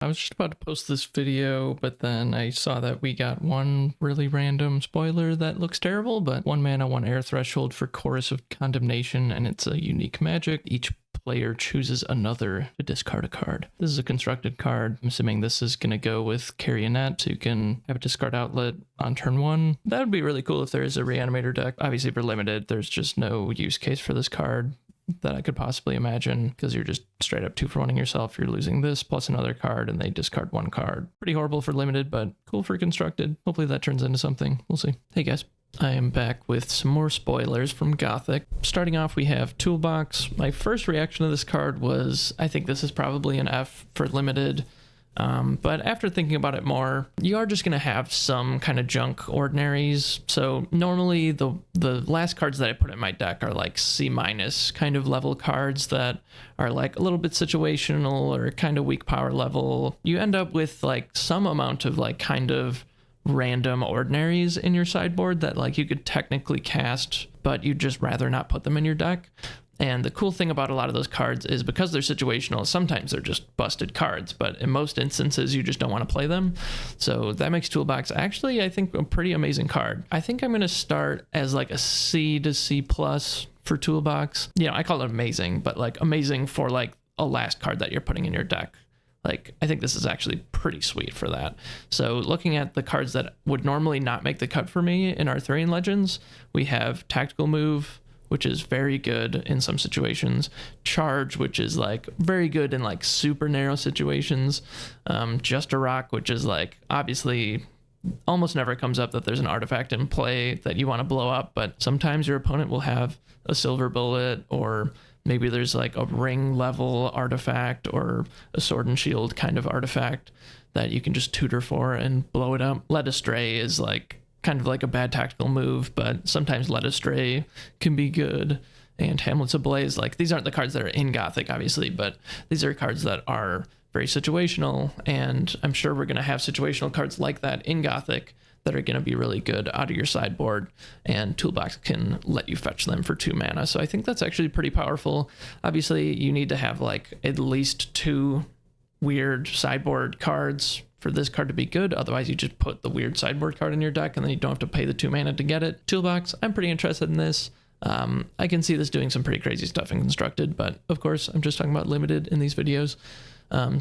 I was just about to post this video, but then I saw that we got one really random spoiler that looks terrible, but 1 mana, 1 air threshold for Chorus of Condemnation, and it's a unique magic. Each player chooses another to discard a card. This is a constructed card. I'm assuming this is going to go with Carrionet, so you can have a discard outlet on turn 1. That would be really cool if there is a Reanimator deck. Obviously for limited, there's just no use case for this card that I could possibly imagine, because you're just straight up 2-for-1ing yourself. You're losing this plus another card, and they discard 1 card. Pretty horrible for limited, but cool for constructed. Hopefully that turns into something. We'll see. Hey guys, I am back with some more spoilers from Gothic. Starting off, we have Toolbox. My first reaction to this card was, I think this is probably an F for limited. But after thinking about it more, you are just going to have some kind of junk ordinaries. So normally the last cards that I put in my deck are like C- kind of level cards that are like a little bit situational or kind of weak power level. You end up with like some amount of like kind of random ordinaries in your sideboard that like you could technically cast, but you'd just rather not put them in your deck. And the cool thing about a lot of those cards is because they're situational, sometimes they're just busted cards, but in most instances, you just don't want to play them. So that makes Toolbox actually, I think, a pretty amazing card. I think I'm going to start as like a C to C+ for Toolbox. You know, I call it amazing, but like amazing for like a last card that you're putting in your deck. Like, I think this is actually pretty sweet for that. So looking at the cards that would normally not make the cut for me in Arthurian Legends, we have Tactical Move, which is very good in some situations. Charge, which is like very good in like super narrow situations. Just a Rock, which is like obviously almost never comes up that there's an artifact in play that you want to blow up, but sometimes your opponent will have a Silver Bullet, or maybe there's like a ring level artifact or a Sword and Shield kind of artifact that you can just tutor for and blow it up. Led Astray is like kind of like a bad tactical move, but sometimes Led Astray can be good. And Hamlet's Ablaze, like these aren't the cards that are in Gothic, obviously, but these are cards that are very situational, and I'm sure we're going to have situational cards like that in Gothic that are going to be really good out of your sideboard, and Toolbox can let you fetch them for 2 mana. So I think that's actually pretty powerful. Obviously, you need to have like at least 2 weird sideboard cards for this card to be good. Otherwise, you just put the weird sideboard card in your deck and then you don't have to pay the 2 mana to get it. Toolbox, I'm pretty interested in this. I can see this doing some pretty crazy stuff in constructed, but of course, I'm just talking about limited in these videos.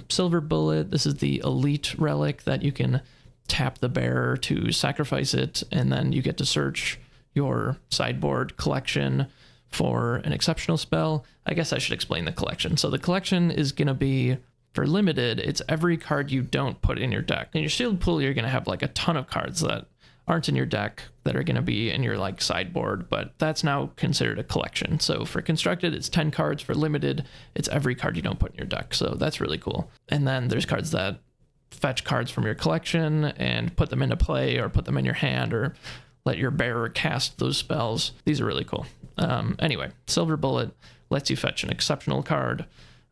Silver Bullet, this is the elite relic that you can tap the bearer to sacrifice it, and then you get to search your sideboard collection for an exceptional spell. I guess I should explain the collection. So the collection is going to be, for limited, it's every card you don't put in your deck. In your sealed pool, you're going to have like a ton of cards that aren't in your deck that are going to be in your like sideboard, but that's now considered a collection. So for constructed, it's 10 cards. For limited, it's every card you don't put in your deck. So that's really cool. And then there's cards that fetch cards from your collection and put them into play, or put them in your hand, or let your bearer cast those spells. These are really cool. Anyway, Silver Bullet lets you fetch an exceptional card.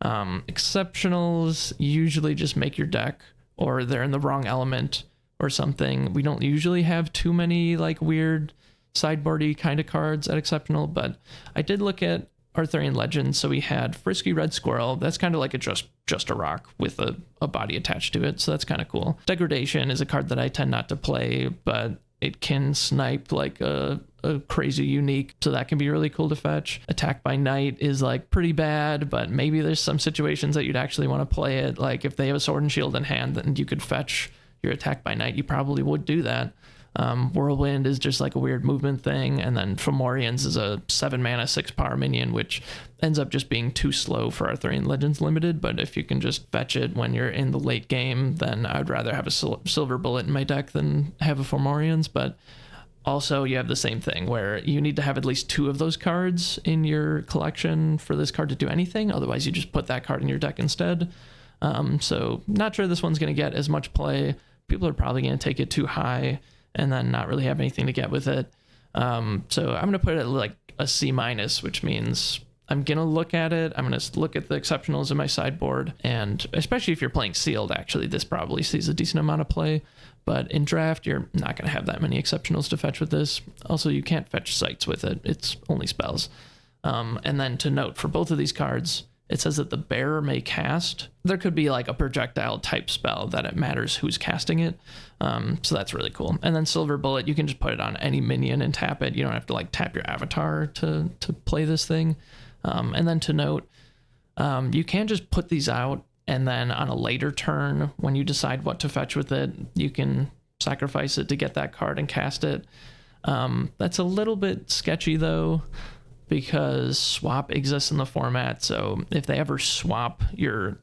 Exceptionals usually just make your deck, or they're in the wrong element or something. We don't usually have too many like weird sideboardy kind of cards at exceptional, but I did look at Arthurian Legends. So we had Frisky Red Squirrel. That's kind of like a just a rock with a body attached to it. So that's kind of cool. Degradation is a card that I tend not to play, but it can snipe like a crazy unique, so that can be really cool to fetch. Attack by Night is like pretty bad, but maybe there's some situations that you'd actually want to play it. Like if they have a Sword and Shield in hand, then you could fetch your Attack by Night. You probably would do that. Whirlwind is just like a weird movement thing, and then Fomorians is a 7 mana 6 power minion, which ends up just being too slow for Arthurian Legends limited. But if you can just fetch it when you're in the late game, then I'd rather have a Silver Bullet in my deck than have a Fomorians. But also you have the same thing where you need to have at least 2 of those cards in your collection for this card to do anything. Otherwise you just put that card in your deck instead. So not sure this one's going to get as much play. People are probably going to take it too high and then not really have anything to get with it. So I'm going to put it at like a C-, which means I'm going to look at it. I'm going to look at the exceptionals in my sideboard. And especially if you're playing sealed, actually, this probably sees a decent amount of play. But in draft, you're not going to have that many exceptionals to fetch with this. Also, you can't fetch sites with it. It's only spells. And then to note, for both of these cards, it says that the bearer may cast. There could be like a projectile type spell that it matters who's casting it. So that's really cool. And then Silver Bullet, you can just put it on any minion and tap it. You don't have to like tap your avatar to play this thing. And then to note, you can just put these out, and then on a later turn, when you decide what to fetch with it, you can sacrifice it to get that card and cast it. That's a little bit sketchy though, because swap exists in the format. So if they ever swap your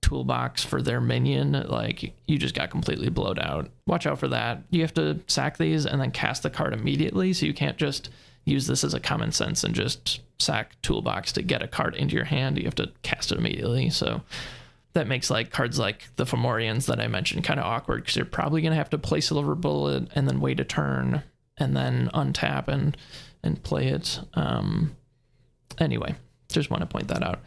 toolbox for their minion, like, you just got completely blowed out. Watch out for that. You have to sack these and then cast the card immediately. So you can't just use this as a common sense and just sack toolbox to get a card into your hand. You have to cast it immediately. So that makes like cards like the Fomorians that I mentioned kind of awkward, because you're probably going to have to play Silver Bullet and then wait a turn and then untap and play it. Anyway, just want to point that out.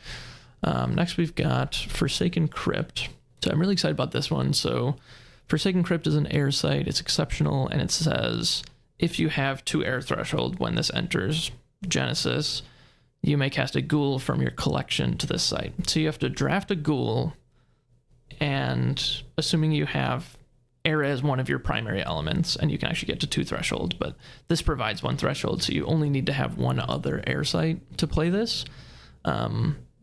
Next we've got Forsaken Crypt. So I'm really excited about this one. So Forsaken Crypt is an air site. It's exceptional, and it says if you have 2 air threshold when this enters Genesis, you may cast a ghoul from your collection to this site. So you have to draft a ghoul, and assuming you have air as one of your primary elements, and you can actually get to 2 thresholds, but this provides 1 threshold, so you only need to have 1 other air site to play this.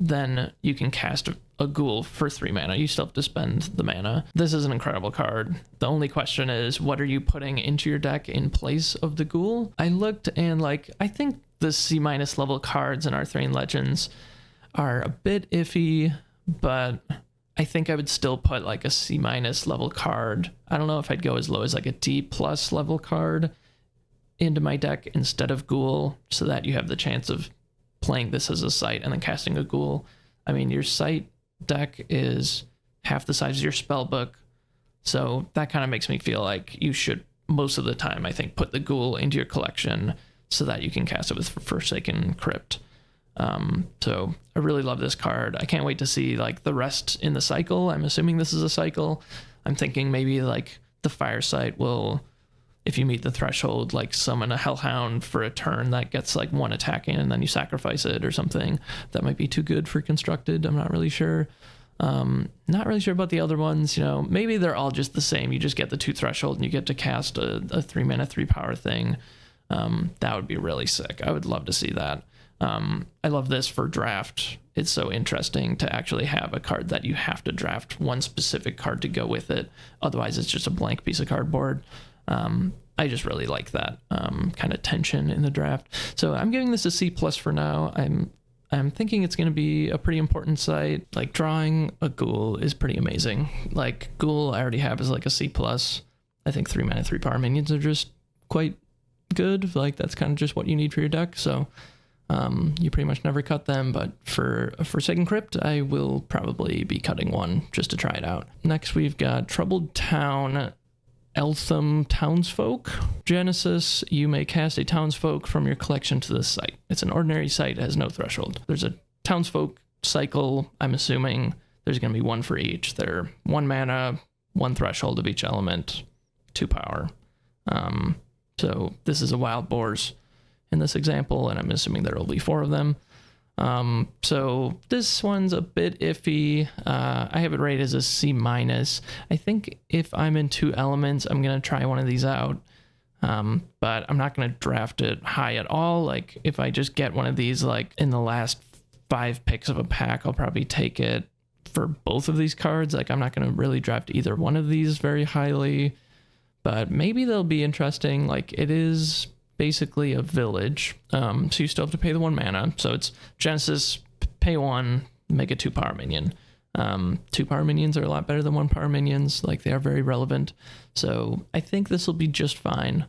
Then you can cast a ghoul for 3 mana. You still have to spend the mana. This is an incredible card. The only question is, what are you putting into your deck in place of the ghoul? I looked, and like, I think the C- level cards in Arthurian Legends are a bit iffy, but I think I would still put like a C- level card. I don't know if I'd go as low as like a D+ level card into my deck instead of ghoul, so that you have the chance of playing this as a site and then casting a ghoul. I mean, your site deck is half the size of your spell book, so that kind of makes me feel like you should, most of the time, I think, put the ghoul into your collection so that you can cast it with Forsaken Crypt. So I really love this card. I can't wait to see like the rest in the cycle. I'm assuming this is a cycle. I'm thinking maybe like the fire site will, if you meet the threshold, like summon a Hellhound for a turn that gets like 1 attack in, and then you sacrifice it or something. That might be too good for constructed. I'm not really sure. Not really sure about the other ones. You know, maybe they're all just the same. You just get the 2 threshold and you get to cast a 3 mana, 3 power thing. That would be really sick. I would love to see that. I love this for draft. It's so interesting to actually have a card that you have to draft 1 specific card to go with it. Otherwise, it's just a blank piece of cardboard. I just really like that kind of tension in the draft. So I'm giving this a C+ for now. I'm thinking it's going to be a pretty important site. Like, drawing a ghoul is pretty amazing. Like, ghoul I already have is like a C+. I think 3 mana, 3 power minions are just quite good. Like, that's kind of just what you need for your deck. So you pretty much never cut them, but for Forsaken Crypt, I will probably be cutting 1 just to try it out. Next, we've got Troubled Town, Eltham Townsfolk. Genesis, you may cast a Townsfolk from your collection to this site. It's an ordinary site, it has no threshold. There's a Townsfolk cycle. I'm assuming there's going to be 1 for each. They're 1 mana, 1 threshold of each element, 2 power. So this is a Wild Boars in this example, and I'm assuming there will be 4 of them. So this one's a bit iffy. I have it rated as a C-. I think if I'm in 2 elements, I'm going to try one of these out. But I'm not going to draft it high at all. Like, if I just get one of these, like, in the last 5 picks of a pack, I'll probably take it for both of these cards. Like, I'm not going to really draft either one of these very highly, but maybe they'll be interesting. Like, it is basically a village, so you still have to pay the 1 mana. So it's Genesis, pay 1, make a 2 power minion. 2 power minions are a lot better than 1 power minions. Like, they are very relevant. So I think this will be just fine.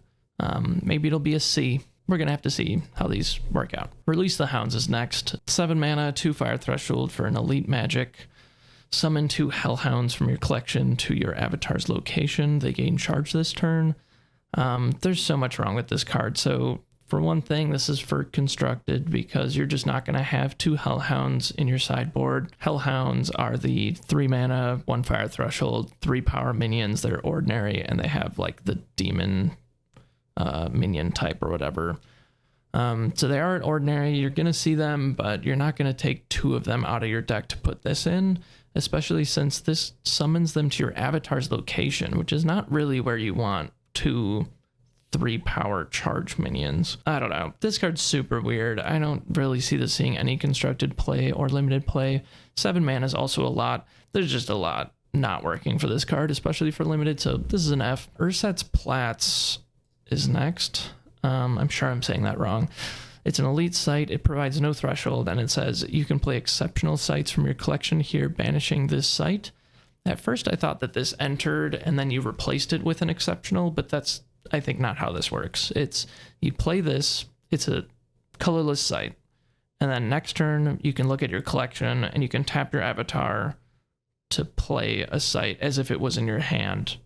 Maybe it'll be a C. We're gonna have to see how these work out. Release the Hounds is next. 7 mana, 2 fire threshold for an elite magic. Summon 2 Hellhounds from your collection to your avatar's location. They gain charge this turn. There's so much wrong with this card. So for one thing, this is for constructed, because you're just not going to have 2 Hellhounds in your sideboard. Hellhounds are the 3 mana, 1 fire threshold, 3 power minions. They're ordinary, and they have like the demon minion type or whatever. So they aren't ordinary. You're going to see them, but you're not going to take 2 of them out of your deck to put this in, especially since this summons them to your avatar's location, which is not really where you want 2 3-power charge minions. I don't know. This card's super weird. I don't really see this seeing any constructed play or limited play. 7 mana is also a lot. There's just a lot not working for this card, especially for limited, so this is an F. Ersatz Platz is next. I'm sure I'm saying that wrong. It's an elite site. It provides no threshold, and it says you can play exceptional sites from your collection here, banishing this site. At first, I thought that this entered, and then you replaced it with an exceptional, but that's, I think, not how this works. It's, you play this, it's a colorless site, and then next turn, you can look at your collection, and you can tap your avatar to play a site as if it was in your hand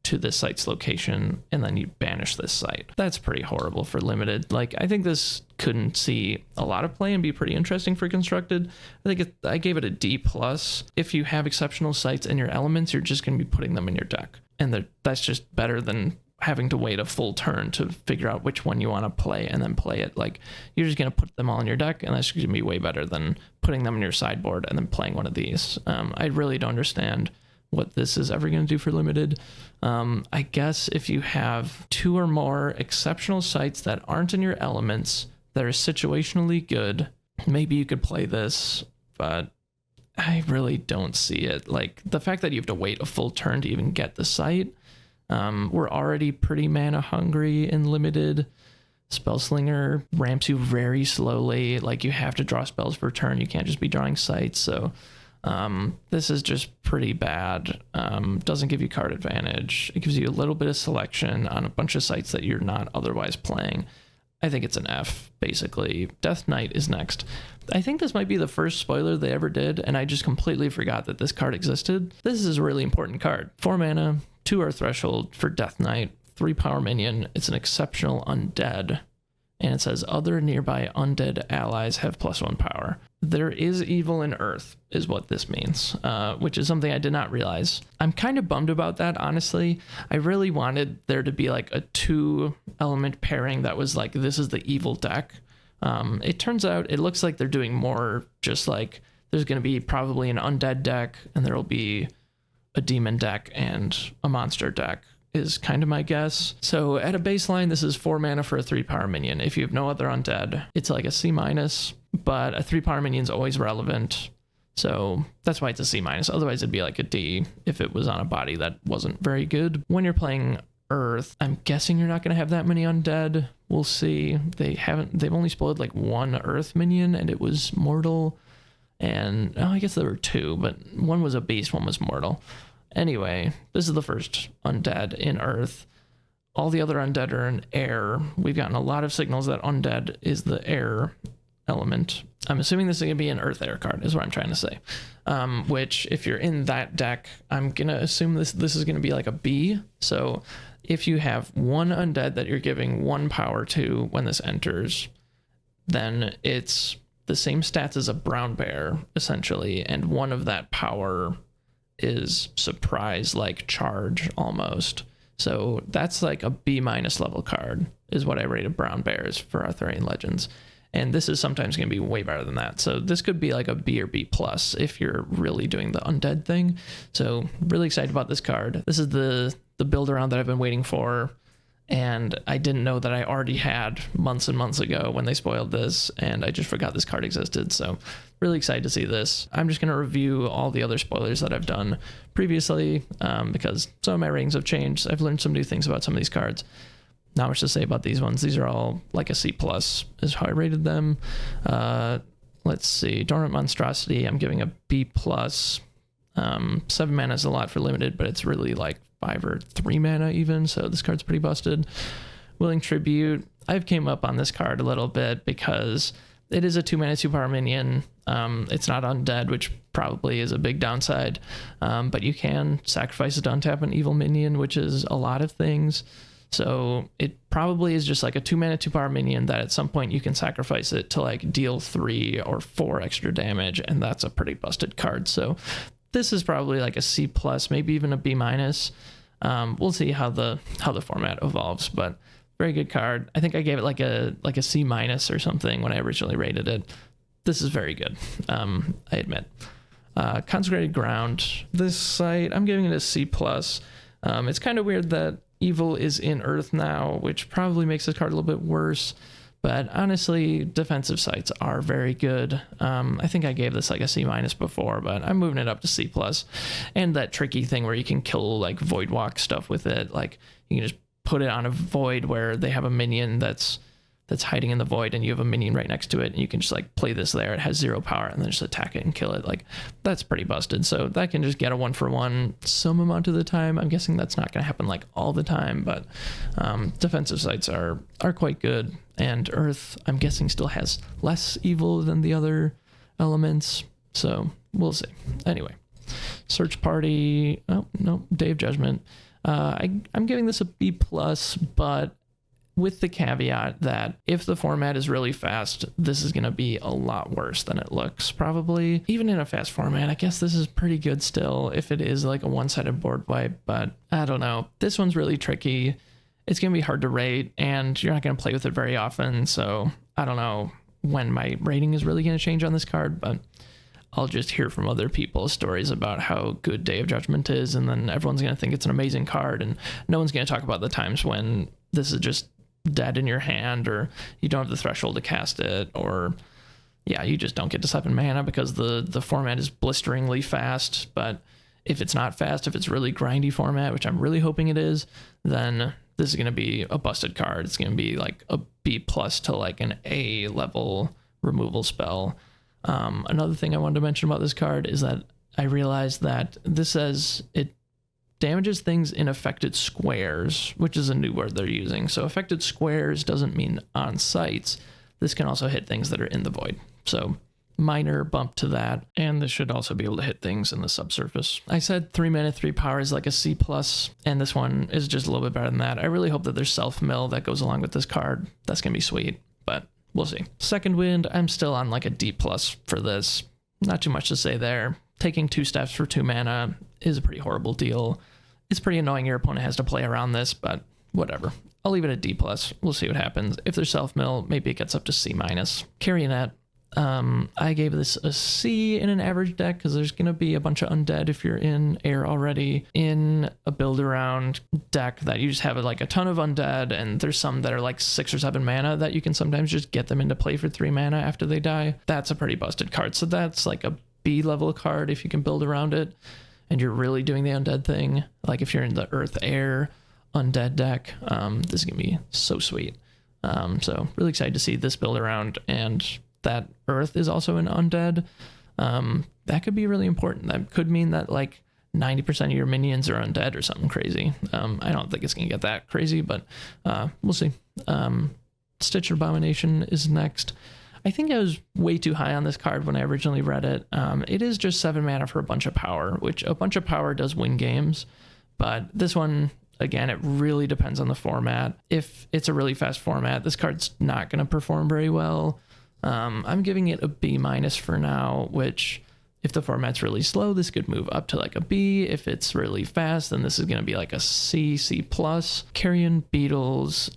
to this site's location, and then you banish this site. That's pretty horrible for limited. Like, I think this couldn't see a lot of play and be pretty interesting for constructed. I think I gave it a D+. If you have exceptional sites in your elements, you're just going to be putting them in your deck, and that's just better than having to wait a full turn to figure out which one you want to play and then play it. Like, you're just going to put them all in your deck, and that's going to be way better than putting them in your sideboard and then playing one of these. I really don't understand what this is ever going to do for limited. I guess if you have 2 or more exceptional sites that aren't in your elements that are situationally good, maybe you could play this, but I really don't see it. Like, the fact that you have to wait a full turn to even get the site, we're already pretty mana hungry in limited. Spellslinger ramps you very slowly. Like, you have to draw spells per turn. You can't just be drawing sites. So this is just pretty bad. Doesn't give you card advantage. It gives you a little bit of selection on a bunch of sites that you're not otherwise playing. I think it's an F, basically. Death Knight is next. I think this might be the first spoiler they ever did, and I just completely forgot that this card existed. This is a really important card. 4 mana, 2 Earth Threshold for Death Knight, 3-power minion. It's an exceptional undead, and it says other nearby undead allies have +1 power. There is evil in Earth, is what this means, which is something I did not realize. I'm kind of bummed about that, honestly. I really wanted there to be like a 2-element pairing that was like, this is the evil deck. It turns out, it looks like they're doing more just like, there's going to be probably an undead deck, and there will be a demon deck and a monster deck, is kind of my guess. So at a baseline, this is 4 mana for a 3-power minion. If you have no other undead, it's like a C-, but a 3-power minion is always relevant. So that's why it's a C-. Otherwise, it'd be like a D if it was on a body that wasn't very good. When you're playing Earth, I'm guessing you're not going to have that many undead. We'll see. They've only spoiled like 1 Earth minion, and it was mortal. And I guess there were 2, but one was a beast, one was mortal. Anyway, this is the first undead in Earth. All the other undead are in air. We've gotten a lot of signals that undead is the air element. I'm assuming this is going to be an Earth Air card, is what I'm trying to say. Which, if you're in that deck, I'm going to assume this is going to be like a B. So if you have 1 undead that you're giving 1 power to when this enters, then it's the same stats as a brown bear, essentially, and 1 of that power is surprise, like charge almost. So that's like a B- level card is what I rated brown bears for Arthurian Legends. And this is sometimes going to be way better than that. So this could be like a B or B+ if you're really doing the undead thing. So really excited about this card. This is the build around that I've been waiting for. And I didn't know that I already had months and months ago when they spoiled this, and I just forgot this card existed. So really excited to see this. I'm just going to review all the other spoilers that I've done previously, because some of my ratings have changed. I've learned some new things about some of these cards. Not much to say about these ones. These are all like a C+ is how I rated them. Let's see. Dormant Monstrosity, I'm giving a B+. 7 mana is a lot for limited, but it's really like 5 or 3 mana even, so this card's pretty busted. Willing Tribute, I've came up on this card a little bit because it is a 2 mana 2-power minion. It's not undead, which probably is a big downside, but you can sacrifice it to untap an evil minion, which is a lot of things. So it probably is just like a 2 mana 2-power minion that at some point you can sacrifice it to like deal 3 or 4 extra damage, and that's a pretty busted card. So this is probably like a C+, maybe even a B-. We'll see how the format evolves, but very good card. I think I gave it like a C minus or something when I originally rated it. This is very good, I admit. Consecrated Ground. This site, I'm giving it a C plus. It's kind of weird that Evil is in Earth now, which probably makes this card a little bit worse. But honestly, defensive sites are very good. I think I gave this like a C minus before, but I'm moving it up to C plus. And that tricky thing where you can kill like void walk stuff with it. Like you can just put it on a void where they have a minion that's hiding in the void and you have a minion right next to it, and you can just like play this there. It has 0 power and then just attack it and kill it. Like that's pretty busted. So that can just get a 1-for-1 some amount of the time. I'm guessing that's not going to happen like all the time, but defensive sites are quite good. And Earth, I'm guessing, still has less evil than the other elements. So we'll see. Anyway, Search Party. Oh no, Day of Judgment. I'm giving this a B plus, but with the caveat that if the format is really fast, this is going to be a lot worse than it looks, probably. Even in a fast format, I guess this is pretty good still if it is like a one-sided board wipe, but I don't know. This one's really tricky. It's going to be hard to rate, and you're not going to play with it very often, so I don't know when my rating is really going to change on this card, but I'll just hear from other people's stories about how good Day of Judgment is, and then everyone's going to think it's an amazing card, and no one's going to talk about the times when this is just dead in your hand, or you don't have the threshold to cast it, or yeah, you just don't get to 7 mana because the format is blisteringly fast. But if it's not fast, if it's really grindy format, which I'm really hoping it is, then this is going to be a busted card. It's going to be like a B plus to like an A level removal spell. Another thing I wanted to mention about this card is that I realized that this says it damages things in affected squares, which is a new word they're using. So affected squares doesn't mean on sites. This can also hit things that are in the void. So minor bump to that. And this should also be able to hit things in the subsurface. I said 3 mana, 3 power is like a C plus, and this one is just a little bit better than that. I really hope that there's self-mill that goes along with this card. That's going to be sweet, but we'll see. Second Wind, I'm still on like a D plus for this. Not too much to say there. Taking 2 steps for 2 mana is a pretty horrible deal. It's pretty annoying your opponent has to play around this, but whatever. I'll leave it at D plus. We'll see what happens. If there's self-mill, maybe it gets up to C minus. Carrionet, I gave this a C in an average deck because there's going to be a bunch of undead if you're in air already. In a build around deck that you just have like a ton of undead, and there's some that are like 6 or 7 mana that you can sometimes just get them into play for 3 mana after they die. That's a pretty busted card. So that's like a B level card if you can build around it and you're really doing the undead thing. Like if you're in the earth air undead deck, this is gonna be so sweet. So really excited to see this build around, and that earth is also an undead. That could be really important. That could mean that like 90% of your minions are undead or something crazy. I don't think it's gonna get that crazy, but we'll see. Stitch Abomination is next. I think I was way too high on this card when I originally read it. It is just 7 mana for a bunch of power, which a bunch of power does win games. But this one, again, it really depends on the format. If it's a really fast format, this card's not going to perform very well. I'm giving it a B minus for now, which if the format's really slow, this could move up to like a B. If it's really fast, then this is going to be like a C, C plus. Carrion Beetles,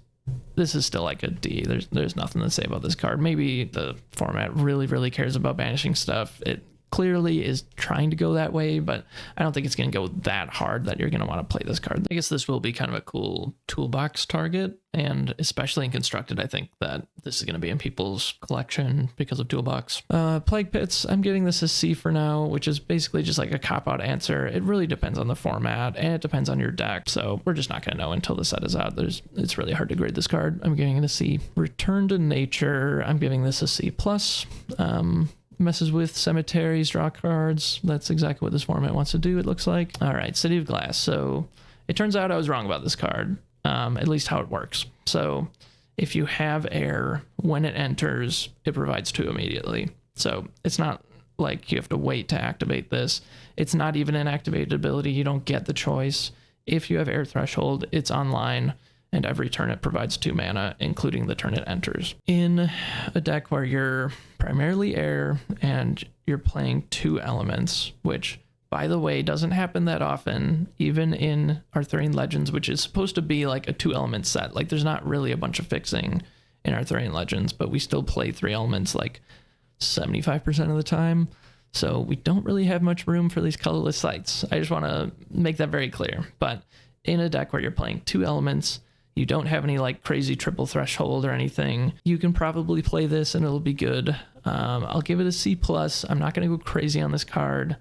this is still like a D. There's nothing to say about this card. Maybe the format really cares about banishing stuff. It clearly is trying to go that way, but I don't think it's going to go that hard that you're going to want to play this card. I guess this will be kind of a cool toolbox target, and especially in Constructed, I think that this is going to be in people's collection because of Toolbox. Plague Pits, I'm giving this a C for now, which is basically just like a cop-out answer. It really depends on the format, and it depends on your deck, so we're just not going to know until the set is out. It's really hard to grade this card. I'm giving it a C. Return to Nature, I'm giving this a C+. Messes with cemeteries, draw cards. That's exactly what this format wants to do, it looks like. All right, City of Glass. So it turns out I was wrong about this card, at least how it works. So if you have air, when it enters, it provides 2 immediately. So it's not like you have to wait to activate this. It's not even an activated ability. You don't get the choice. If you have air threshold, it's online, and every turn it provides 2 mana, including the turn it enters. In a deck where you're primarily air and you're playing 2 elements, which by the way, doesn't happen that often, even in Arthurian Legends, which is supposed to be like a 2-element set. Like, there's not really a bunch of fixing in Arthurian Legends, but we still play 3 elements like 75% of the time. So we don't really have much room for these colorless sites. I just want to make that very clear. But in a deck where you're playing 2 elements, you don't have any like crazy triple threshold or anything, you can probably play this and it'll be good. I'll give it a C+. I'm not going to go crazy on this card.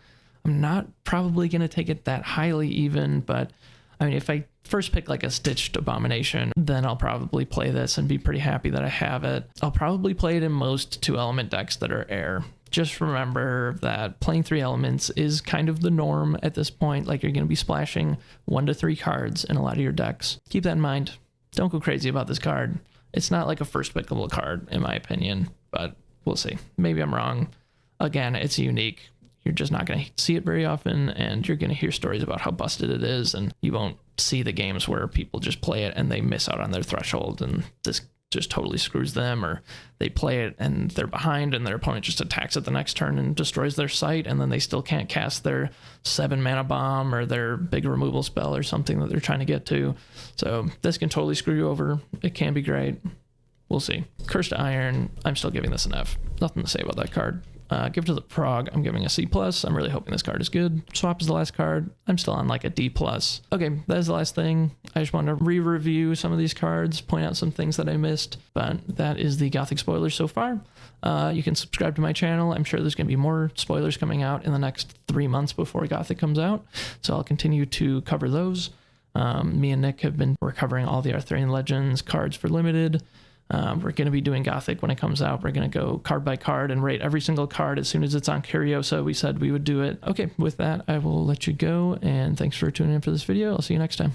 I'm not probably going to take it that highly even, but I mean, if I first pick like a Stitched Abomination, then I'll probably play this and be pretty happy that I have it. I'll probably play it in most 2-element decks that are air. Just remember that playing 3 elements is kind of the norm at this point. Like, you're going to be splashing 1 to 3 cards in a lot of your decks. Keep that in mind. Don't go crazy about this card. It's not like a first pickable card, in my opinion, but we'll see. Maybe I'm wrong. Again, it's unique. You're just not going to see it very often, and you're going to hear stories about how busted it is, and you won't see the games where people just play it and they miss out on their threshold, and this just totally screws them, or they play it and they're behind and their opponent just attacks it the next turn and destroys their site, and then they still can't cast their 7-mana bomb or their big removal spell or something that they're trying to get to. So this can totally screw you over. It can be great. We'll see. Cursed Iron, I'm still giving this an F. Nothing to say about that card. Give it to the Prog, I'm giving a C+. I'm really hoping this card is good. Swap is the last card. I'm still on like a D+. Okay, that is the last thing. I just want to re-review some of these cards, point out some things that I missed, but that is the Gothic spoilers so far. You can subscribe to my channel. I'm sure there's going to be more spoilers coming out in the next 3 months before Gothic comes out, so I'll continue to cover those. Me and Nick we're covering all the Arthurian Legends cards for Limited. We're going to be doing Gothic when it comes out. We're going to go card by card and rate every single card as soon as it's on Curiosa. We said we would do it. Okay, with that, I will let you go, and thanks for tuning in for this video. I'll see you next time.